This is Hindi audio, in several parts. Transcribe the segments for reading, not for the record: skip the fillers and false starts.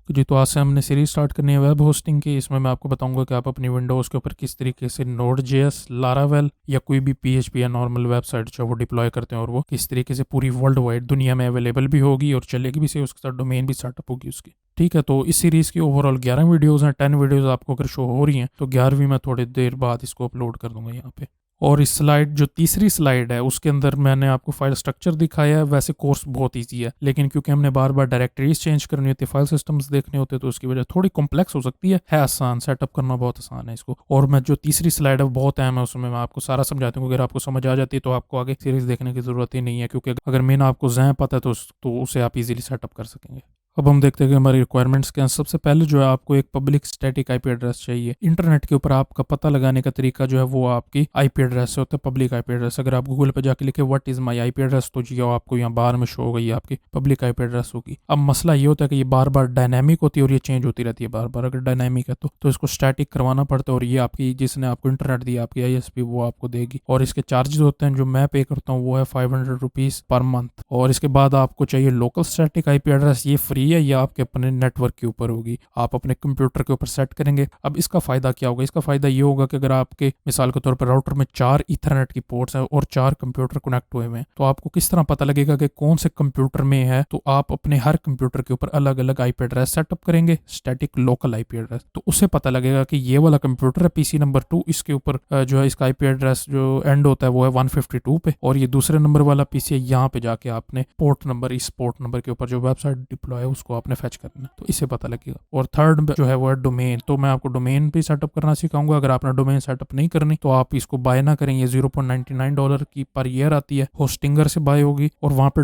जी, तो आज से हमने सीरीज स्टार्ट करनी है वेब होस्टिंग की। इसमें मैं आपको बताऊंगा कि आप अपनी विंडोज़ के ऊपर किस तरीके से Node.js, Laravel या कोई भी PHP या नॉर्मल वेबसाइट जो है वो डिप्लॉय करते हैं और वो किस तरीके से पूरी वर्ल्ड वाइड दुनिया में अवेलेबल भी होगी और चलेगी भी सही, उसके साथ डोमेन भी सेटअप होगी उसकी। ठीक है, तो इस सीरीज़ की ओवरऑल 11 वीडियोज़ हैं। 10 वीडियोज़ आपको अगर शो हो रही हैं तो 11वीं मैं थोड़ी देर बाद इसको अपलोड कर दूंगा यहाँ पे। और इस स्लाइड जो तीसरी स्लाइड है उसके अंदर मैंने आपको फाइल स्ट्रक्चर दिखाया है। वैसे कोर्स बहुत इजी है, लेकिन क्योंकि हमने बार बार डायरेक्टरीज चेंज करनी होती है, फाइल सिस्टम्स देखने होते हैं, तो उसकी वजह थोड़ी कॉम्प्लेक्स हो सकती है आसान, सेटअप करना बहुत आसान है इसको। और मैं जो तीसरी स्लाइड है बहुत अहम है, उसमें मैं आपको सारा समझाता हूँ। अगर आपको समझ आ जाती है तो आपको आगे सीरीज देखने की जरूरत ही नहीं है, क्योंकि अगर मेन आपको ज़ैम्प पता है तो उसे आप इजीली सेटअप कर सकेंगे। अब हम देखते हैं कि हमारी रिक्वायरमेंट्स क्या हैं। सबसे पहले जो है आपको एक पब्लिक स्टैटिक आईपी एड्रेस चाहिए। इंटरनेट के ऊपर आपका पता लगाने का तरीका जो है वो आपकी आईपी एड्रेस से होता है, पब्लिक आईपी एड्रेस। अगर आप गूगल पे जाके लिखे what is my IP address तो जी आपको यहाँ बाहर में शो हो गई आपकी पब्लिक आईपी एड्रेस होगी। अब मसला ये होता है कि ये बार बार डायनामिक होती है और ये चेंज होती रहती है बार बार। अगर डायनामिक है तो इसको स्टैटिक करवाना पड़ता है, और ये आपकी जिसने आपको इंटरनेट दिया आपकी आईएसपी वो आपको देगी। और इसके चार्जेस होते हैं जो मैं पे करता हूँ वो है 500 रुपीज़ पर मंथ। और इसके बाद आपको चाहिए लोकल स्टैटिक आईपी एड्रेस। ये फ्री है, ये आपके अपने नेटवर्क के ऊपर होगी, आप अपने कंप्यूटर के ऊपर सेट करेंगे। अब इसका फायदा क्या होगा? इसका फायदा ये होगा कि अगर आपके मिसाल के तौर पर राउटर में 4 ईथरनेट की पोर्ट्स हैं और 4 कंप्यूटर कनेक्ट हुए हैं, तो आपको किस तरह पता लगेगा कि कौन से कंप्यूटर में है? तो आप अपने हर कंप्यूटर के ऊपर अलग अलग आईपी एड्रेस सेटअप करेंगे, स्टैटिक लोकल आईपी एड्रेस। तो उससे पता लगेगा कि ये वाला कंप्यूटर है पीसी नंबर 2, इसके ऊपर जो है इसका आईपी एड्रेस जो एंड होता है वो है 152 पे, और ये दूसरे नंबर वाला पीसी है, यहाँ पे जाके आपने पोर्ट नंबर, इस पोर्ट नंबर के ऊपर जो वेबसाइट डिप्लॉय है उसको आपने फेच करना, तो इससे पता लगेगा। और थर्ड जो है वो है डोमेन। तो मैं आपको डोमेन भी सेटअप करना सिखाऊंगा। अगर आपने डोमेन सेटअप नहीं करनी तो आप इसको बाय ना करें, ये $0.99 की पर ईयर आती है, होस्टिंगर से बाय होगी, और वहाँ पे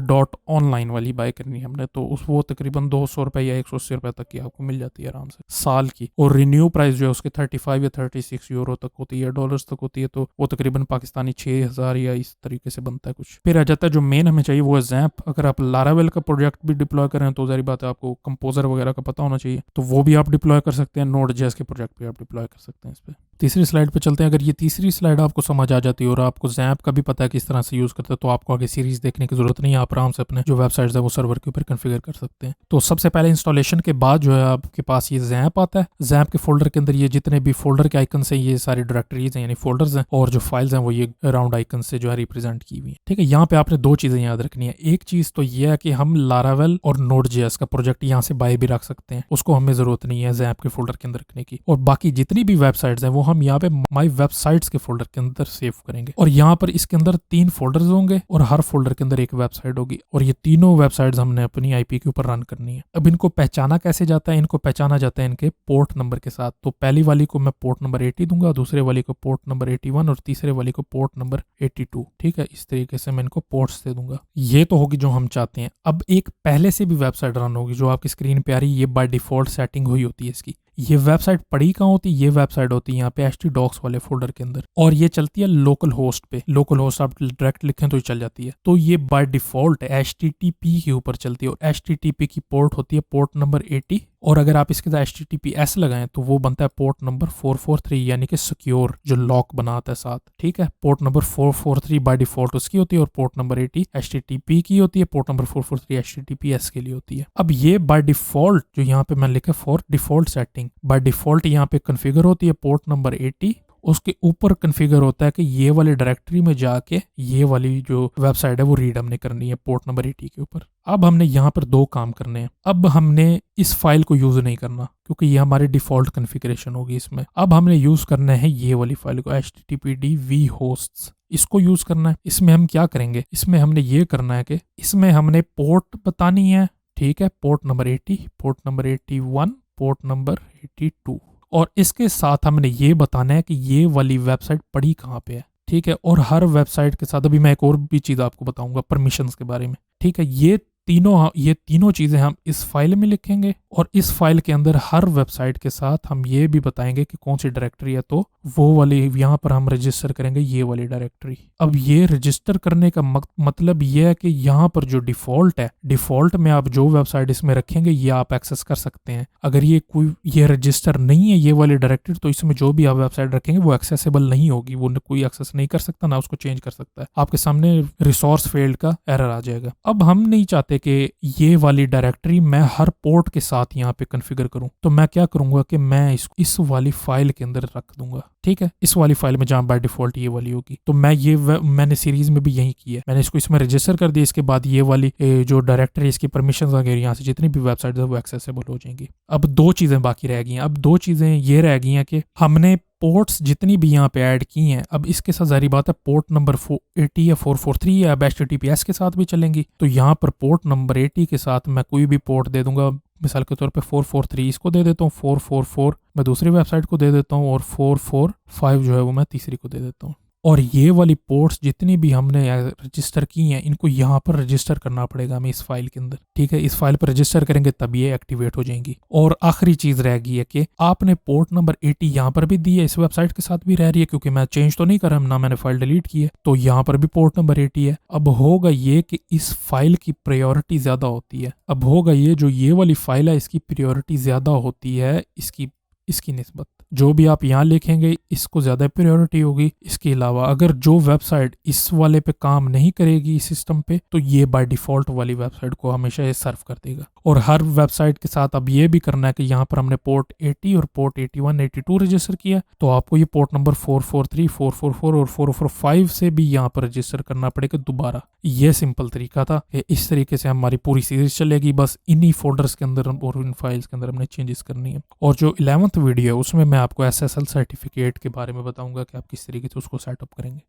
.online वाली बाय करनी है हमने, तो वो तकरीबन 200 रुपए या 180 रुपए तक की आपको मिल जाती है आराम से साल की। और रिन्यू प्राइस जो है उसके 35 या 36 यूरो तक होती है, डॉलर्स तक होती है, तो वो तकरीबन पाकिस्तानी 6000 या इस तरीके से बनता है कुछ। फिर आ जाता है जो मेन हमें चाहिए वो है ज़ैम्प। अगर आप लारावेल का प्रोजेक्ट भी डिप्लॉय करें तो जारी बात है आपको कंपोजर वगैरह का पता होना चाहिए, तो वो भी आप डिप्लॉय कर सकते हैं। Node.js के प्रोजेक्ट पे आप डिप्लॉय कर सकते हैं इस पे। तीसरी स्लाइड पे चलते हैं। अगर ये तीसरी स्लाइड आपको समझ आ जाती है और आपको ज़ैम्प का भी पता है किस तरह से यूज़ करते हैं, तो आपको आगे सीरीज देखने की जरूरत नहीं है, आप आराम से अपने जो वेबसाइट्स है वो सर्वर के ऊपर कॉन्फ़िगर कर सकते हैं। तो सबसे पहले इंस्टॉलेशन के बाद जो है आपके पास ये ज़ैम्प आता है। ज़ैम्प के फोल्डर के अंदर ये जितने भी फोल्डर के आइकन से ये सारी डायरेक्टरीज हैं यानी फोल्डर्स हैं, और जो फाइल्स हैं वो ये राउंड आइकन से जो है रिप्रेजेंट की हुई है। ठीक है, यहाँ पे आपने दो चीज़ें याद रखनी है। एक चीज़ तो ये है कि हम लारावेल और Node.js का प्रोजेक्ट यहाँ से बाय भी रख सकते हैं, उसको हमें जरूरत नहीं है ज़ैम्प के फोल्डर के अंदर रखने की। और बाकी जितनी भी वेबसाइट्स हैं वो हम यहाँ पे माई वेबसाइट्स के फोल्डर के अंदर सेव करेंगे, और यहाँ पर इसके अंदर 3 फोल्डर्स होंगे और हर फोल्डर के अंदर एक वेबसाइट होगी, और ये तीनों वेबसाइट्स हमने अपनी आईपी के ऊपर रन करनी है। अब इनको पहचाना कैसे जाता है? इनको पहचाना जाता है इनके पोर्ट नंबर के साथ। तो पहली वाली को मैं पोर्ट नंबर 80 दूंगा, दूसरे वाली को पोर्ट नंबर 81 और तीसरे वाली को पोर्ट नंबर 82। ठीक है, इस तरीके से मैं इनको पोर्ट्स दे दूंगा। ये तो होगी जो हम चाहते हैं। अब एक पहले से भी वेबसाइट रन होगी जो आपकी स्क्रीन पे आ रही है, ये बाय डिफॉल्ट सेटिंग हुई होती है इसकी। ये वेबसाइट पड़ी कहाँ होती है? ये वेबसाइट होती है यहाँ पे htdocs वाले फोल्डर के अंदर, और ये चलती है लोकल होस्ट पे। लोकल होस्ट आप डायरेक्ट लिखें तो ये चल जाती है। तो ये बाय डिफॉल्ट HTTP के ऊपर चलती है, और HTTP की पोर्ट होती है पोर्ट नंबर 80, और अगर आप इसके साथ HTTPS लगाएं तो वो बनता है पोर्ट नंबर 443, यानी कि सिक्योर जो लॉक बनाता है साथ। ठीक है, पोर्ट नंबर 443 बाय डिफॉल्ट उसकी होती है, और पोर्ट नंबर 80 HTTP की होती है, पोर्ट नंबर 443 HTTPS के लिए होती है। अब ये बाय डिफॉल्ट जो यहाँ पे मैंने लिखा for default setting, by default यहाँ पे कॉन्फ़िगर होती है पोर्ट नंबर 80। उसके ऊपर कॉन्फ़िगर होता है कि ये वाली डायरेक्टरी में जाके ये वाली जो वेबसाइट है वो रीड हमने करनी है पोर्ट नंबर 80 के ऊपर। अब हमने यहाँ पर 2 काम करने हैं। अब हमने इस फाइल को यूज नहीं करना क्योंकि ये हमारी डिफॉल्ट कॉन्फ़िगरेशन होगी इसमें। अब हमने यूज करना है ये वाली फाइल को httpd vhosts, इसको यूज करना है। इसमें हम क्या करेंगे? इसमें हमने ये करना है कि इसमें हमने पोर्ट बतानी है। ठीक है, port number 80, port number 81, port number 82, और इसके साथ हमने ये बताना है कि ये वाली वेबसाइट पड़ी कहाँ पे है। ठीक है, और हर वेबसाइट के साथ अभी मैं एक और भी चीज़ आपको बताऊंगा परमिशंस के बारे में। ठीक है, ये तीनों चीज़ें हम इस फाइल में लिखेंगे, और इस फाइल के अंदर हर वेबसाइट के साथ हम ये भी बताएंगे कि कौन सी डायरेक्टरी है, तो वो वाली यहाँ पर हम रजिस्टर करेंगे ये वाली डायरेक्टरी। अब ये रजिस्टर करने का मतलब ये है कि यहाँ पर जो डिफ़ॉल्ट है, डिफ़ॉल्ट में आप जो वेबसाइट इसमें रखेंगे ये आप एक्सेस कर सकते हैं। अगर ये रजिस्टर नहीं है ये वाली डायरेक्टरी, तो इसमें जो भी आप वेबसाइट रखेंगे वो एक्सेसिबल नहीं होगी, वो कोई एक्सेस नहीं कर सकता, ना उसको चेंज कर सकता है। आपके सामने रिसोर्स फेल्ड का एरर आ जाएगा। अब हम नहीं चाहते चाहते कि ये वाली डायरेक्टरी मैं हर पोर्ट के साथ यहाँ पे कॉन्फ़िगर करूँ, तो मैं क्या करूँगा कि मैं इस वाली फाइल के अंदर रख दूंगा। ठीक है, इस वाली फाइल में जहाँ बाय डिफॉल्ट ये वाली होगी। तो मैंने सीरीज में भी यही किया है, मैंने इसको इसमें रजिस्टर कर दिया। इसके बाद ये वाली जो डायरेक्टरी इसकी परमिशन वगैरह यहाँ से जितनी भी वेबसाइट है वो एक्सेसिबल हो जाएंगी। अब दो चीज़ें बाकी रह गई हैं। अब दो चीज़ें ये रह गई हैं कि हमने पोर्ट्स जितनी भी यहाँ पे ऐड की हैं, अब इसके साथ जारी बात है पोर्ट नंबर 80 या 443 या HTTPS के साथ भी चलेंगी। तो यहाँ पर पोर्ट नंबर 80 के साथ मैं कोई भी पोर्ट दे दूंगा, मिसाल के तौर पे 443 इसको दे देता हूँ, 444 मैं दूसरी वेबसाइट को दे देता हूँ और 445 जो है वो मैं तीसरी को दे देता हूँ। और ये वाली पोर्ट्स जितनी भी हमने रजिस्टर की हैं इनको यहाँ पर रजिस्टर करना पड़ेगा हमें इस फाइल के अंदर। ठीक है, इस फाइल पर रजिस्टर करेंगे तब ये एक्टिवेट हो जाएंगी। और आखिरी चीज रह गई है कि आपने पोर्ट नंबर 80 यहाँ पर भी दी है, इस वेबसाइट के साथ भी रह रही है, क्योंकि मैं चेंज तो नहीं कर रहा, ना मैंने फाइल डिलीट की है, तो यहाँ पर भी पोर्ट नंबर 80 है। अब होगा ये कि इस फाइल की प्रायोरिटी ज्यादा होती है। अब होगा ये जो ये वाली फाइल है इसकी प्रायोरिटी ज्यादा होती है इसकी निस्बत। जो भी आप यहाँ लिखेंगे इसको ज़्यादा प्रायोरिटी होगी। इसके अलावा अगर जो वेबसाइट इस वाले पे काम नहीं करेगी इस सिस्टम पे, तो ये बाय डिफ़ॉल्ट वाली वेबसाइट को हमेशा ये सर्व कर देगा। और हर वेबसाइट के साथ अब ये भी करना है कि यहाँ पर हमने पोर्ट 80 और पोर्ट 81 82 रजिस्टर किया, तो आपको ये पोर्ट नंबर 443 444 और 445 से भी यहाँ पर रजिस्टर करना पड़ेगा दोबारा। ये सिंपल तरीका था। इस तरीके से हमारी पूरी सीरीज चलेगी। बस इन्हीं फोल्डर्स के अंदर और इन फाइल्स के अंदर हमने चेंजेस करनी है। और जो 11th वीडियो है उसमें मैं आपको SSL सर्टिफिकेट के बारे में बताऊंगा कि आप किस तरीके से उसको सेटअप करेंगे।